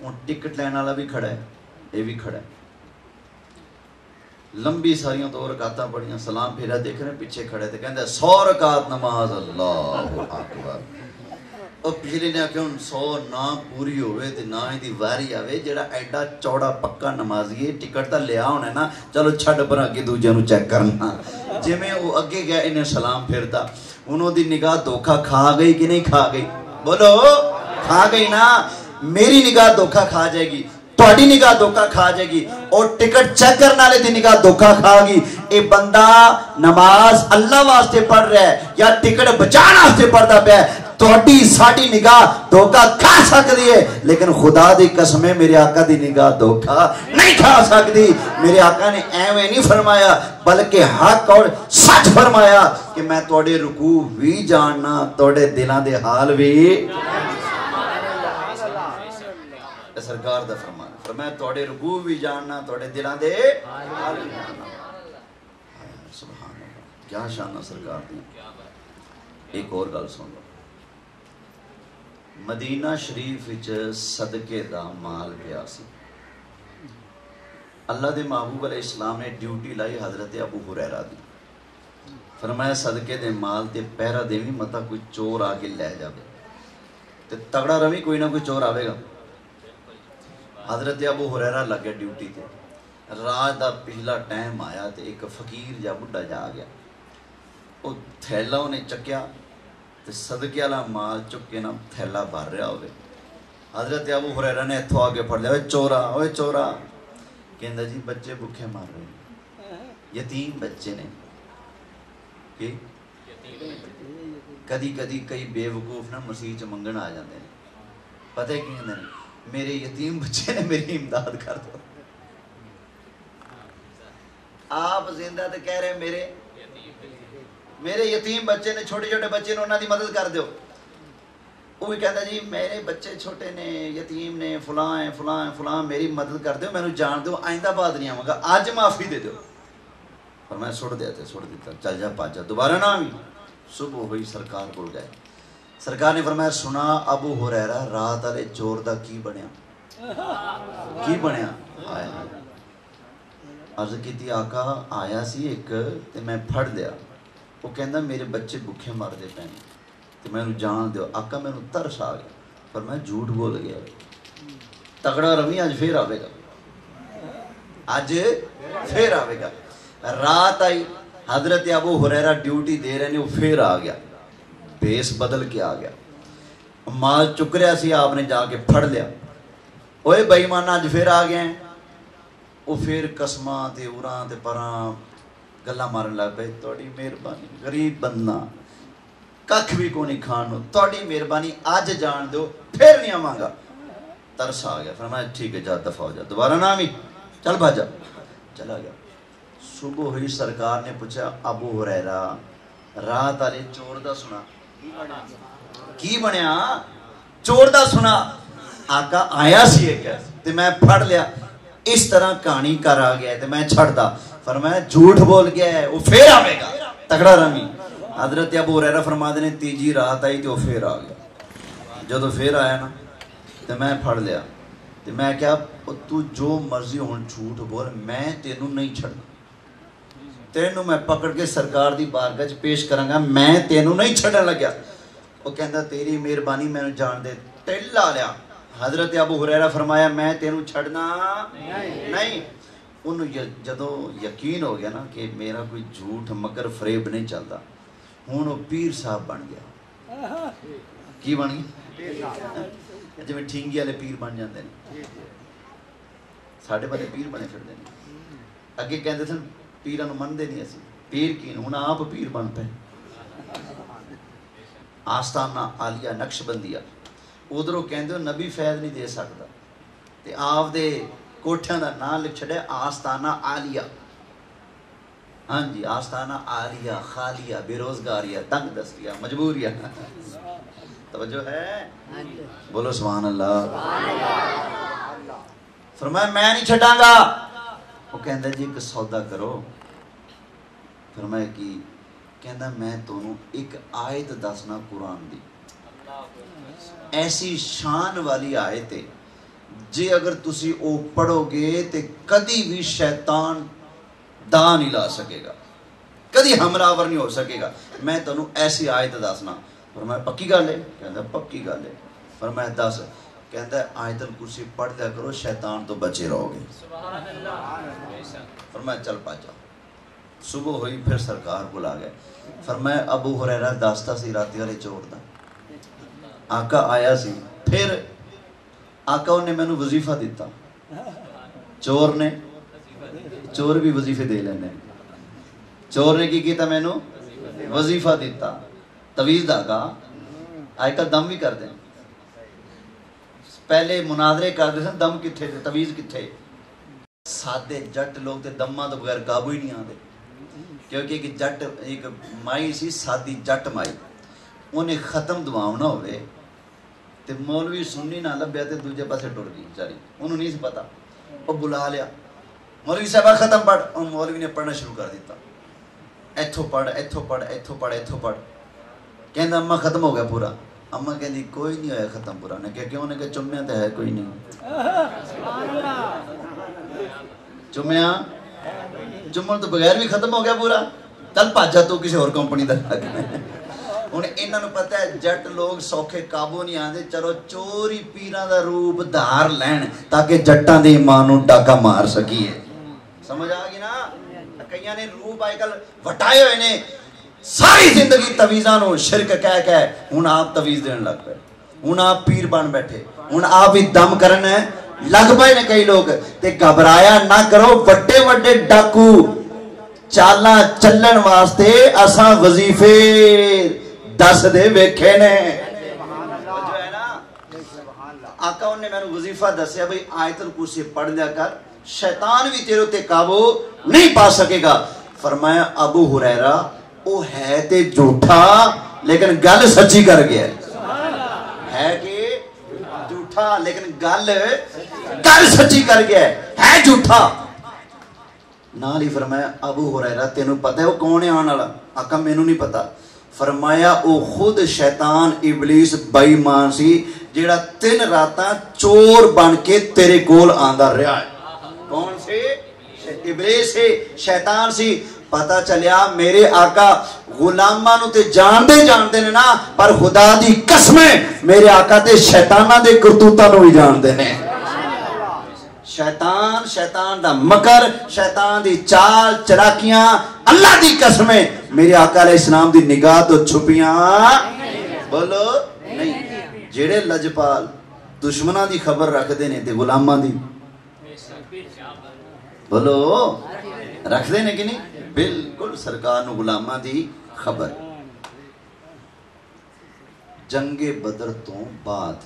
ان ٹکٹ لینا والا بھی کھڑا ہے یہ بھی کھڑا ہے لمبی ساریاں 2 رکعتاں پڑھیاں، سلام پھیرا، دیکھ رہے پیچھے کھڑے تھے، کہندے 100 رکعت نماز، اللہ اکبر۔ اور پچھلے نے آخیا ہوں 100 نہ پوری ہوئے تے نہ ہی دی واری آوے، جڑا ایڈا چوڑا پکا نمازی ہے ٹکٹ تا لیا ہونا ہے نا، چلو چھڈ پر اگے دوجے نو چیک کرنا۔ جی میں وہ اگے گیا انہیں سلام پھرتا، انہوں دی نگاہ دھوکھا کھا گئی کہ نہیں کھا گئی؟ بولو کھا گئی نا۔ میری نگاہ دھوکھا کھا جائے گی، تہاڈی نگاہ دھوکھا کھا جائے گی، اور ٹکٹ چیک کرنے والے دی نگاہ دھوکھا کھا گی۔ اے بندہ نماز اللہ واسطے پڑھ رہا ہے یا ٹکٹ بچان واسطے پڑھدا پیا ہے، تہاڈی ساڈی نگاہ دھوکا کھا سکتی ہے، لیکن خدا دی قسم ہے میرے آقا دی نگاہ دھوکا نہیں کھا سکتی۔ میرے آقا نے ایویں نہیں فرمایا بلکہ حق اور سچ فرمایا کہ میں تہاڈے رکوع بھی جاننا، تہاڈے دلاں دے حال بھی۔ سرکار دا فرمان فرمایا تہاڈے رکوع بھی جاننا، تہاڈے دلاں دے حال بھی جاننا۔ سبحان اللہ، کیا شان ہے سرکار دی۔ ایک اور گل سن لو، مدینہ شریف وچ صدقے دا مال پیا سی۔ اللہ دے محبوب علیہ السلام نے ڈیوٹی لائی حضرت ابو ہریرہ دی، فرمایا صدقے دے مال تے پہرا دیوی متا کوئی چور آ کے لے جاوے تے تگڑا روی کوئی نہ کوئی چور آوے گا۔ حضرت ابو ہریرہ لگے ڈیوٹی تے، رات دا پچھلا ٹائم آیا تے ایک فقیر جا بڈھا جا آ گیا، وہ تھیلا انہیں چکیا تے صدقے والا مال چک کے نا تھیلا بھر رہا ہوئے۔ حضرت ابو ہریرہ نے اتھوں آگے پڑھ لیا، اوے چورا، اوے چورا، کہندا جی بچے بھوکے مر رہے ہیں، یتیم بچے نے، کہ کدی کدی کئی بے وقوف نا مسیح چ منگن آ جاندے ہیں، پتہ کی کہندے نے میرے یتیم بچے نے میری امداد کر دو۔ آپ زندہ تے کہہ رہے میرے یتیم بچے نے، چھوٹے چھوٹے بچے نے، انہاں دی مدد کر دیو۔ وہ بھی کہتا جی میرے بچے چھوٹے نے، یتیم نے، فلاں ہیں فلاں ہیں فلاں، میری مدد کر دیو، میں نے جان دو، آئندہ بعد نہیں آواں گا، آج معافی دے دیو۔ پر میں سٹ دیتا، چل جا پاجا، دوبارہ نہ آویں۔ صبح ہوئی سرکار کو گئے، سرکار نے فرمایا سنا ابو ہریرہ رات والے چور دا کی بنیا؟ کی بنیا؟ آیا عرض کیتی آقا آیا سی ایک تے میں پھڑ لیا، وہ کہندا میرے بچے بھوکے مر دے پے تے میں نو جان دیو۔ آقا میں نو ترس آ گیا، پر میں جھوٹ بول گیا، تگڑا روی اج پھر آوے گا، اج پھر آوے گا۔ رات آئی، حضرت ابو ہریرہ ڈیوٹی دے رہے نے، وہ پھر آ گیا، بیس بدل کے آ گیا، مال چک رہا سی، آپ نے جا کے پھڑ لیا، اوے بے ایمان اج پھر آ گئے ہیں۔ وہ پھر قسماں تے اوراں تے پراں گلاں مارن لگ پے، تہاڈی مہربانی، غریب بندہ ککھ بھی کو نہیں کھان نو، تہاڈی مہربانی اج جان دو، پھر نہیں آواں گا۔ ترس آ گیا، فرمایا ٹھیک ہے جا دفع ہو جا، دوبارہ نہ آویں، چل بھاجا، چلا گیا۔ صبح ہوئی سرکار نے پوچھا ابو ہریرہ رات والے چور دا سنا؟ کی بنیا؟ چور دا سنا؟ آقا آیا سی ایک تے میں پھڑ لیا، اس طرح کہانی کر آ گیا تے میں چھڑتا۔ فرمایا جھوٹ بول گیا ہے، وہ پھر آوے گا، تگڑا رمی۔ حضرت ابو ہریرہ فرماتے نے تیجی رات آئی تو پھر آ گیا، جدو پھر آیا نا تے میں پھڑ لیا تے میں کیا تو جو مرضی ہون جھوٹ بول، میں تینوں نہیں چھڑنا، تینوں میں پکڑ کے سرکار دی بارگاہ چ پیش کروں گا، میں تینوں نہیں چھڑن لگیا۔ وہ کہندا تیری مہربانی میں جان دے، تل لا لیا۔ حضرت ابو ہریرہ فرمایا میں تینوں چھڑنا نہیں۔ انہوں جدو یقین ہو گیا نا کہ میرا کوئی جھوٹ مکر فریب نہیں چلتا، ہوں وہ پیر صاحب بن گیا۔ کی بن گیا؟ جی میں ٹھینگی والے پیر بن جاندے ہیں، ساڈے والے پیر بنے پھرتے ہیں۔ اگے کہندے سن پیراں نوں منتے نہیں اسی، پیر کی ہوں آپ پیر بن پے۔ آستانہ عالیہ نقش بندیہ، ادھروں کہندے نبی فیض نہیں دے سکتا تے آپ دے کوٹھیاں دا نام لکھ چھڑے آستانہ عالیہ۔ ہاں جی آستانہ عالیہ، خالیہ، بے روزگاریہ، تنگ دستیہ، مجبوریہ۔ توجہ ہے؟ بولو سبحان اللہ۔ فرمایا میں نہیں چھٹاں گا۔ وہ کہندا جی ایک سودا کرو۔ فرمایا کی؟ کہندا میں تانوں ایک آیت دسنا قرآن دی، ایسی شان والی آیت ہے جی اگر تسی او پڑھو گے تے کدی بھی شیطان دا نہیں لا سکے گا, کدی ہمراور نہیں ہو سکے گا. میں تمہیں ایسی آیت دسنا. فرمایا پکی گل ہے؟ کہندا پکی گل ہے. فرمایا دس. کہندا آیت الکرسی پڑھ دیا کرو شیطان تو بچے رہو گے. سبحان اللہ. فرمایا چل پا جا. صبح ہوئی پھر سرکار بلا گئے. فرمایا ابو ہریرہ دستا سی راتی والے چور دا. آقا آیا سی. پھر آقا نے مینوں وظیفہ دیتا. چور نے, چور بھی وظیفے دے لینے. چور نے کی کیتا مینوں وظیفہ دیتا. تویز دا کا آج کل دم بھی کر دیں. پہلے مناظرے کرتے سن دم کتھے تھے, تویز کتھے. سادے جٹ لوگ تے دماں تو بغیر قابو ہی نہیں آتے. کیونکہ ایک جٹ ایک مائی سی سادی جٹ مائی, انہیں ختم دعاؤنا ہوئے تے مولوی سننی نہ لبیا تے دوجے پاسے ٹر گئی بیچاری. انہوں نہیں پتا. وہ بلا لیا مولوی صاحبہ ختم پڑھ. اور مولوی نے پڑھنا شروع کر دیتا. ایتھو پڑھ ایتھو پڑھ ایتھو پڑھ ایتھو پڑھ. کہندا اماں ختم ہو گیا پورا. اماں کہندی کوئی نہیں ہویا ختم پورا. نے کہا کیوں؟ نے کہا چمیاں تے ہے کوئی نہیں. چمیاں چمن تو بغیر بھی ختم ہو گیا پورا. چل پاجا تو کسی اور کمپنی دا لگ. ہن انہاں نوں پتہ ہے جٹ لوگ سوکھے قابو نہیں آندے. چلو چوری پیراں دا روپ دھار لین تاکہ جٹاں دے ایمان نوں ڈاکا مار سکیے. سمجھ آ گئی نا. کئیاں نے روپ آج کل وٹائے ہوئے نے. ساری زندگی تویزاں نوں شرک کہہ ہن آپ تویز دین لگ پے. ہن آپ پیر بن بیٹھے. ہن آپ ہی دم کرن لگ پے نے کئی لوگ. تے گھبرایا نہ کرو. وڈے وڈے ڈاکو چالاں چلن واسطے اساں وظیفے دس دے ویکھے نے. آقا نے مینوں وظیفہ دسیا بھئی آیت الکرسی پڑھ لیا کر, شیطان بھی تیرے تے قابو نہیں پا سکے گا. فرمایا ابو ہریرہ او ہے تے جھوٹا لیکن گل سچی کر گیا ہے. کہ جھوٹا لیکن گل سچی کر گیا ہے جھوٹا. نال ہی فرمایا ابو ہریرہ تینوں پتہ ہے وہ کون ہے آن والا؟ آقا مینوں نہیں پتا. فرمایا او خود شیطان ابلیس بے ایمان سی جیڑا 3 راتاں چور بن کے تیرے کول آندا رہیا ہے. کون سی؟ ابلیس سی, شیطان سی. پتہ چلیا میرے آقا غلاماں نوں تے جاندے نے نا, پر خدا دی قسم میرے آقا تے شیطاناں دے کرتوتاں نوں بھی جاندے نے. شیطان دا مکر, شیطان دی چال چلاکیاں اللہ دی قسم میرے آقا علیہ السلام دی نگاہ تو چھپیاں بولو نہیں. جیڑے لجپال دشمناں دی خبر رکھ دے نے تے غلاماں دی بولو رکھ دے نے کہ نہیں؟ بالکل سرکار نو غلاماں دی خبر. جنگ بدر تو بعد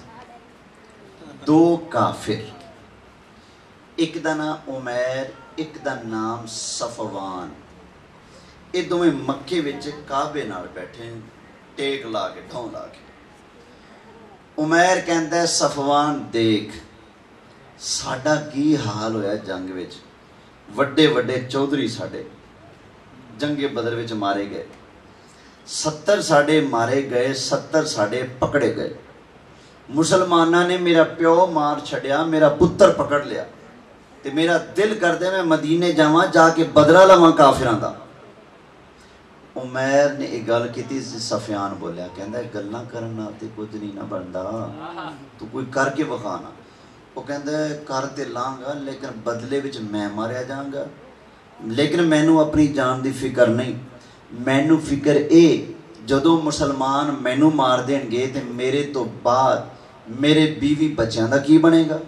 2 کافر, ایک دا نام عمیر ایک دا نام صفوان, یہ دوویں مکے وچ کعبے نال بیٹھے ٹیک لا کے ڈھوں لا کے. عمیر کہندا ہے صفوان دیکھ ساڈا کی حال ہویا جنگ وچ. وڈے وڈے چودھری ساڈے جنگ بدر وچ مارے گئے. 70 ساڈے مارے گئے, 70 ساڈے پکڑے گئے. مسلماناں نے میرا پیو مار چھڑیا, میرا پتر پکڑ لیا. تے میرا دل کردے میں مدینے جاواں جا کے بدلہ لواں کافراں دا. عمیر نے ایک گل کیتی. سفیان بولیا کہندا گلاں کرن نال تے کچھ نہیں نہ بندا, تو کوئی کر کے وکھانا. وہ کہندا کر تے لاں گا لیکن بدلے وچ میں ماریا جاؤں گا. لیکن مینوں اپنی جان دی فکر نہیں. مینوں فکر اے جدوں مسلمان مینوں مار دین گے تے میرے تو بعد میرے بیوی بچیاں دا کی بنے گا؟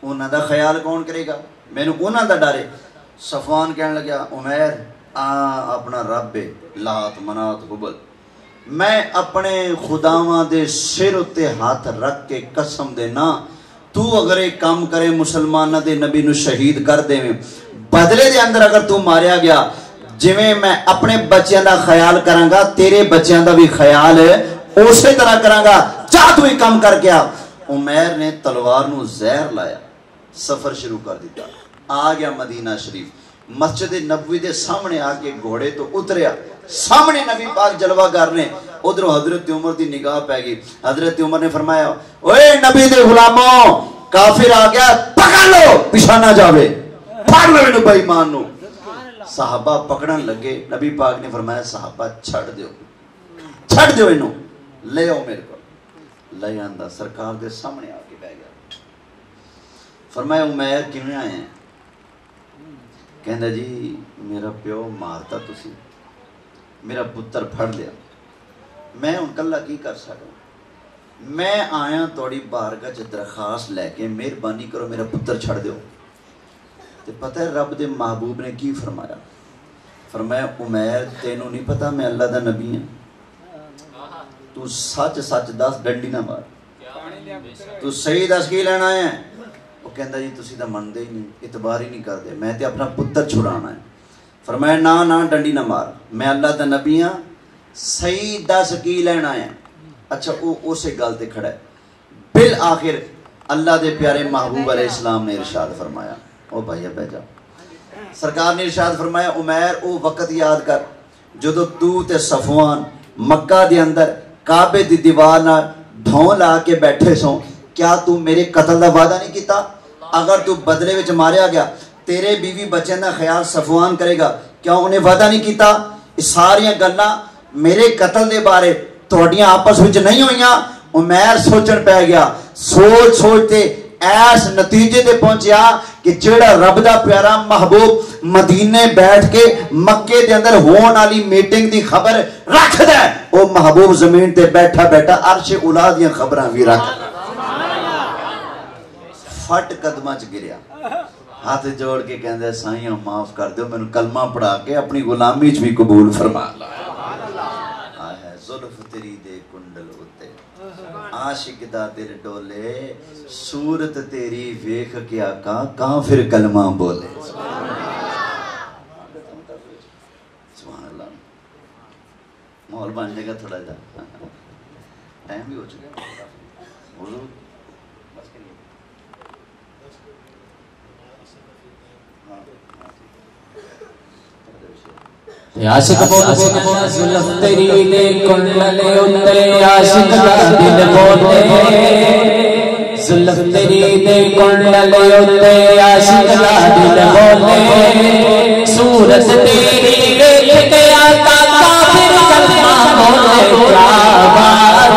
انہاں دا خیال کون کرے گا؟ مینوں انہاں دا ڈر ہے. صفوان کہنے لگا عمیر اپنا رب لات منات حبل, میں اپنے خداواں دے سر اتے ہاتھ رکھ کے قسم دینا تو اگر ایک کام کرے مسلمانہ دے نبی نو شہید کر دے, بدلے دے اندر اگر تو ماریا گیا جویں میں اپنے بچیاں دا خیال کراں گا تیرے بچیاں دا بھی خیال اسی طرح کراں گا, جا تو ایک کام کر گیا. عمیر نے تلوار نو زہر لایا, سفر شروع کر دیتا. آ گیا مدینہ شریف, مسجد نبوی دے سامنے آ کے گھوڑے تو اتریا. سامنے نبی پاک جلوہ گر نے. ادھر حضرت عمر دی نگاہ پہ گئی. حضرت عمر نے فرمایا اوے نبی دے غلاموں, کافر آ گیا, پکڑ لو پیچھے نہ جاوے, پھاڑ لو انہوں بے ایمان نو. صحابہ پکڑن لگے، نبی پاک نے فرمایا صحابہ چھڑ دیو انہوں، لے آؤ میرے کو، لے آندا، سرکار دے سامنے آ کے بیٹھ گیا، فرمایا عمیر کیویں آئے ہیں؟ کہندا جی میرا پیو مارتا تسی، میرا پتر پھڑ لیا، میں ان کلا کی کر سکتا، میں آیا توڑی بارگاہ چ درخواست لے کے مہربانی کرو میرا پتر چھڑ دیو۔ تے پتہ ہے رب دے محبوب نے کی فرمایا؟ فرمایا عمیر تینوں نہیں پتا میں اللہ دا نبی ہوں، تو سچ سچ دس، ڈنڈی نہ مار، تو صحیح دس کی لینا ہے؟ وہ کہندا جی تسی تو منتے ہی نہیں، اعتبار ہی نہیں کرتے، میں تے اپنا پتر چھڑانا ہے۔ فرمایا نا ڈنڈی نہ مار، میں اللہ دا نبی ہاں، صحیح دس کی لینا ہے؟ اچھا وہ اسے گل تے کھڑا ہے۔ بالآخر اللہ دے پیارے محبوب علیہ السلام نے ارشاد فرمایا، او بھائی بہ جا، سرکار نے ارشاد فرمایا عمیر او وقت یاد کر جدو تو تے صفوان مکہ دے اندر کعبے دی دیوار نال دھون لا کے بیٹھے سو، کیا تو میرے قتل دا وعدہ نہیں کیتا؟ اگر تو بدلے وچ ماریا گیا تیرے بیوی بچے دا خیال صفوان کرے گا، کیا انہیں وعدہ نہیں کیتا؟ اس ساریاں گلاں میرے قتل دے بارے تھوڑیاں آپس وچ نہیں ہوئیاں۔ عمیر سوچن پہ گیا، سوچتے ایس نتیجے تے پہنچیا کہ جیڑا رب دا پیارا محبوب مدینے بیٹھ کے مکے دے اندر ہون والی میٹنگ دی خبر رکھ دے، او محبوب زمین تے بیٹھا بیٹھا عرش اولا دیاں خبراں بھی رکھ دے۔ فٹ قدماں چ گریا، ہاتھ جوڑ کے کہندے سائیاں معاف کر دیو، مینوں کلمہ پڑھا کے اپنی غلامی چ بھی قبول فرما لا۔ زلف تیری دے کنڈل ہوتے عاشق دا دل ڈولے، صورت تیری ویکھ کے آقا کافر کلمہ بولے۔ سبحان اللہ، ماحول بن جائے گا تھوڑا جا، ٹائم بھی ہو چکا حضور بس کے لیے۔ عاشق بولے زلف تیری دے کنڈلے اتے، عاشق دا دل بولے زلف تیری دے کنڈلے اتے، عاشق دا دل بولے صورت تیری ویکھ کے آقا کافر کلمہ بولے۔ کیا بات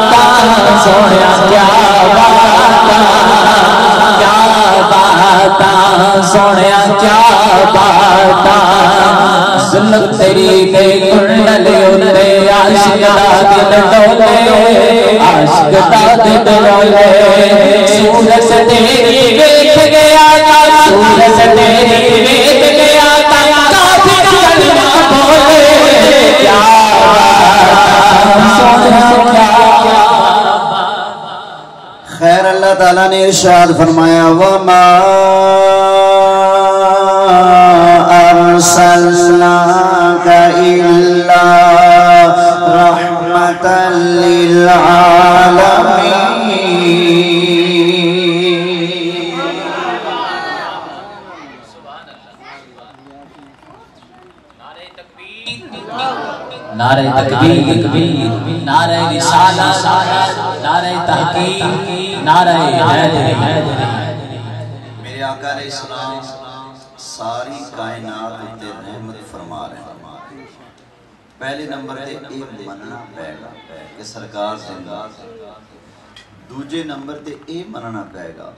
سونیا، کیا بات سونیا، کیا بات زلف تیری دے کنڈلے اتے، عاشق دا دل ڈولے، عاشق دا دل ڈولے صورت تیری ویکھ گیا، صورت تیری ویکھ گیا کافر کلمہ بولے۔ کیا خیر اللہ تعالیٰ نے ارشاد فرمایا وَمَا أَرْسَلْنَاكَ إِلَّا رَحْمَةً لِلْعَالَمِينَ۔ نعرہ تکبیر، نعرہ رسالت، نعرہ تحقیق، نعرہ حیدری۔ میرے آقا علیہ السلام ساری کائنات تے رحمت فرما رہے ہیں۔ پہلے نمبر تے اے مننا پے گا کہ سرکار زندہ، دوجے نمبر تے اے مننا پے گا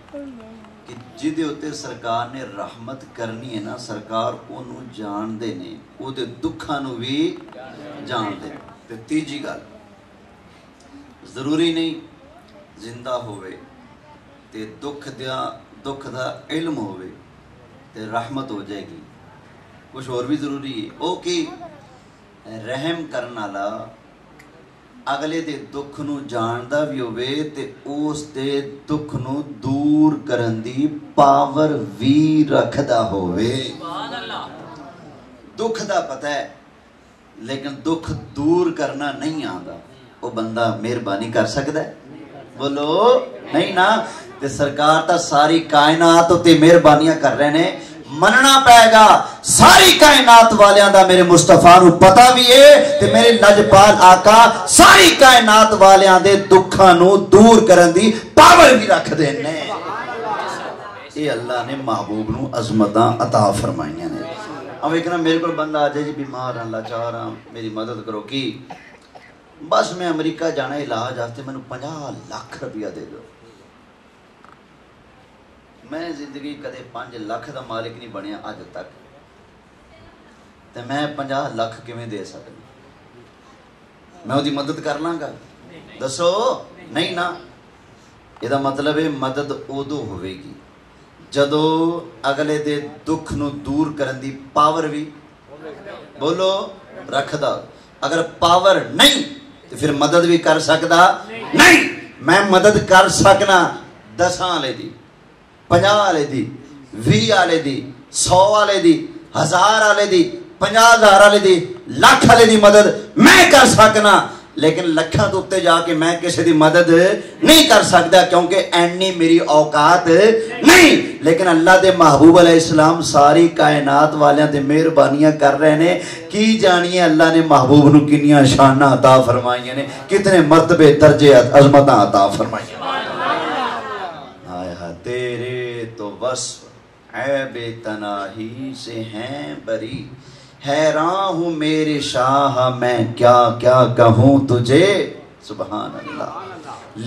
کہ جدے ہوتے سرکار نے رحمت کرنی ہے نا، سرکار انہوں جان دے نے، او دے دکھاں نو بھی جان دے۔ تے تیجی گل، ضروری نہیں زندہ ہوئے تے دکھ دا علم ہوئے تے رحمت ہو جائے گی، کچھ اور بھی ضروری ہے۔ او کی رحم کرنا لا اگلے دے دکھ نو جاندا بھی ہوئے تے اس دے دکھ نو دور کرن دی پاور بھی رکھدا ہوئے۔ دکھ دا پتہ ہے لیکن دکھ دور کرنا نہیں آندا، وہ بندہ مہربانی کر سکتا ہے؟ بولو نہیں نا۔ تے سرکار تا ساری کائنات تے مہربانیاں کر رہے نے، مننا پائے گا ساری کائنات والیاں دا میرے مصطفیٰ نو پتہ بھی ہے تے میرے لجپال آقا ساری کائنات والیاں دے دکھاں نو دور کرن دی پاور بھی رکھ دے نے۔ اے اللہ نے محبوب نو عظمتاں عطا فرمائیاں نے۔ اب ایک نا میرے کو بندہ آ جائے جی بیمار ہاں لاچار ہاں میری مدد کرو کی بس میں امریکہ جانا علاج واسطے مینوں 50 لاکھ روپیہ دے دو. میں زندگی کدے 5 لاکھ دا مالک نہیں بنیا اج تک تے میں 50 لاکھ کیویں دے سکدا؟ میں وہ دی مدد کر لاں گا؟ دسو نہیں نا. یہ مطلب ہے مدد ادو ہوئے گی جدو اگلے دے دکھ نو دور کرن دی پاور بھی بولو رکھدا. اگر پاور نہیں تو پھر مدد بھی کر سکدا نہیں. میں مدد کر سکنا 10 والے دی 50 والے دی 20 والے دی 100 والے دی 1000 والے دی 50,000 والے دی لاکھ والے دی مدد میں کر سکنا لیکن لکھاں تو اتے جا کے میں کسی دی مدد نہیں کر سکتا کیونکہ اینی میری اوقات نہیں. لیکن اللہ دے محبوب علیہ السلام ساری کائنات والیاں تے مہربانیاں کر رہے نے کی جانیے اللہ نے محبوب نو کنیاں شاناں عطا فرمائیاں نے کتنے مرتبے درجے عظمتاں عطا فرمائیاں. ہائے ہائے تیرے تو وصف عیب تناہی سے ہیں بری حیران ہوں میرے شاہ میں کیا کیا کہوں تجھے سبحان اللہ.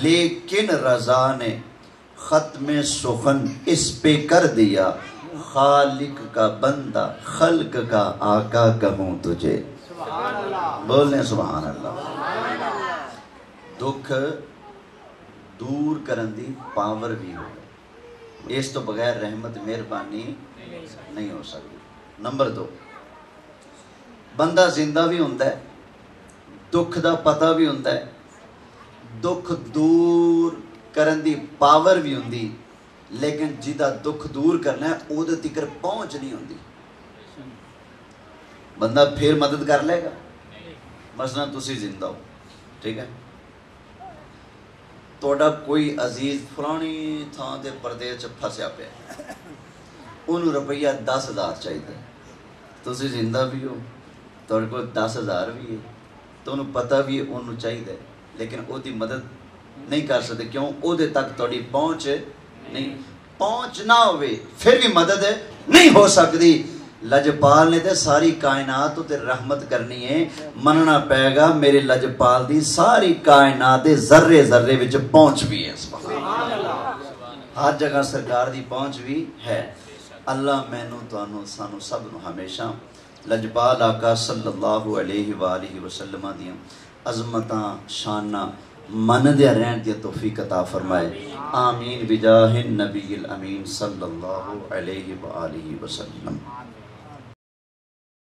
لیکن رضا نے ختم سخن اس پہ کر دیا خالق کا بندہ خلق کا آقا کہوں تجھے. بولنے سبحان اللہ. دکھ دور کرن دی پاور بھی ہو اس تو بغیر رحمت مہربانی نہیں ہو سکتی. نمبر 2 بندہ زندہ بھی ہوتا ہے دکھ دا پتہ بھی ہوتا ہے دکھ دور کرن دی پاور بھی ہوندی لیکن جدا دکھ دور کرنا ہے او دے تکر پہنچ نہیں ہوندی. بندہ پھر مدد کر لے گا. مثلا تسی زندہ ہو ٹھیک ہے توڑا کوئی عزیز فلانی تھاں دے پردے چ پھسیا پیا انہوں روپیہ 10,000 چاہیے تسی زندہ بھی ہو توڑے کو 10,000 بھی ہے تو انہوں پتہ بھی ہے انہوں چاہیے لیکن او دی مدد نہیں کر سکتے کیوں او دے تک توڑی پہنچ نہیں پہنچ نہ ہوئے پھر بھی مدد نہیں ہو سکتی. لجپال نے تے ساری کائنات تے رحمت کرنی ہے مننا پائے گا میرے لجپال دی ساری کائنات ذرے ذرے وچ پہنچ بھی ہے. سبحان اللہ. ہر جگہ سرکار دی پہنچ بھی ہے. اللہ مینوں تانوں سانوں سب نو ہمیشہ لجپال آقا صلی اللہ علیہ وآلہ وسلم دیاں عظمتاں شاناں من دیا رہن دی توفیق عطا فرمائے. آمین بجاہ النبی الامین صلی اللہ علیہ وآلہ وسلم.